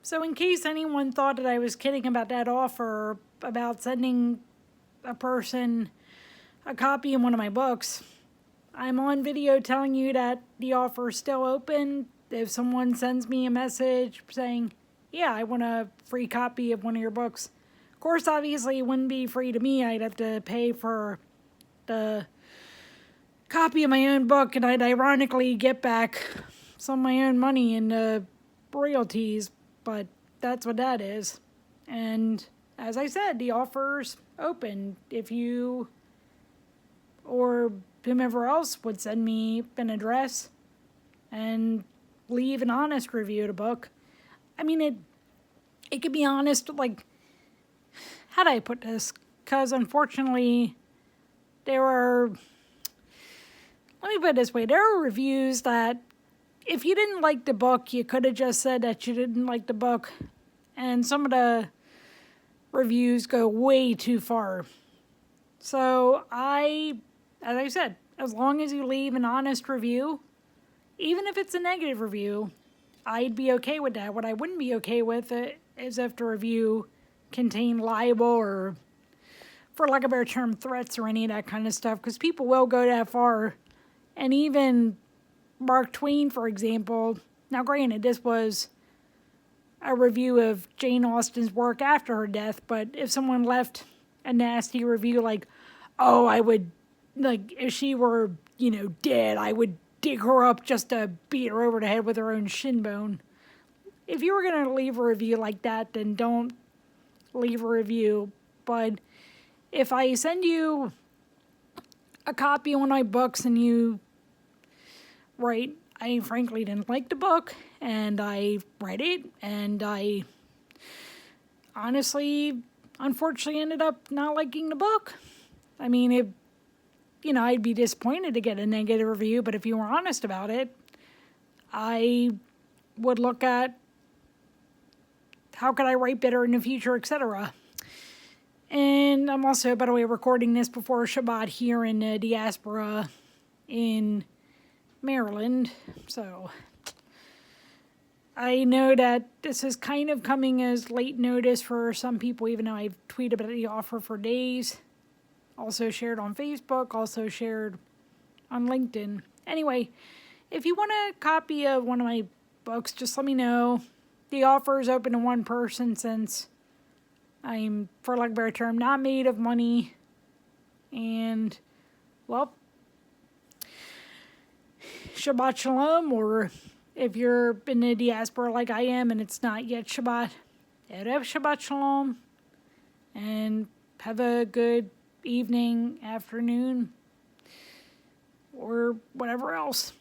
So in case anyone thought that I was kidding about that offer about sending a person a copy of one of my books, I'm on video telling you that the offer is still open. If someone sends me a message saying, yeah, I want a free copy of one of your books. Of course, obviously, it wouldn't be free to me. I'd have to pay for the copy of my own book, and I'd ironically get back some of my own money in royalties, but that's what that is. And as I said, the offer's open. If you or whomever else would send me an address and leave an honest review of the book. I mean, it could be honest, like, how do I put this? Because unfortunately, let me put it this way, there are reviews that if you didn't like the book, you could have just said that you didn't like the book. And some of the reviews go way too far. So as I said, as long as you leave an honest review, even if it's a negative review, I'd be okay with that. What I wouldn't be okay with is if the review contained libel or, for lack of a better term, threats or any of that kind of stuff, because people will go that far. And even Mark Twain, for example, now granted, this was a review of Jane Austen's work after her death, but if someone left a nasty review like, oh, I would, like, if she were, dead, I would dig her up just to beat her over the head with her own shin bone. If you were going to leave a review like that, then don't leave a review. But if I send you a copy of one of my books and you write, I frankly didn't like the book, and I read it, and I honestly, unfortunately, ended up not liking the book. I mean, I'd be disappointed to get a negative review, but if you were honest about it, I would look at how could I write better in the future, etc. And I'm also, by the way, recording this before Shabbat here in the diaspora in Maryland. So I know that this is kind of coming as late notice for some people, even though I've tweeted about the offer for days. Also shared on Facebook, also shared on LinkedIn. Anyway, if you want a copy of one of my books, just let me know. The offer is open to one person since I'm, for lack of a better term, not made of money. And, well, Shabbat Shalom, or if you're in the diaspora like I am and it's not yet Shabbat, Erev Shabbat Shalom, and have a good evening, afternoon, or whatever else.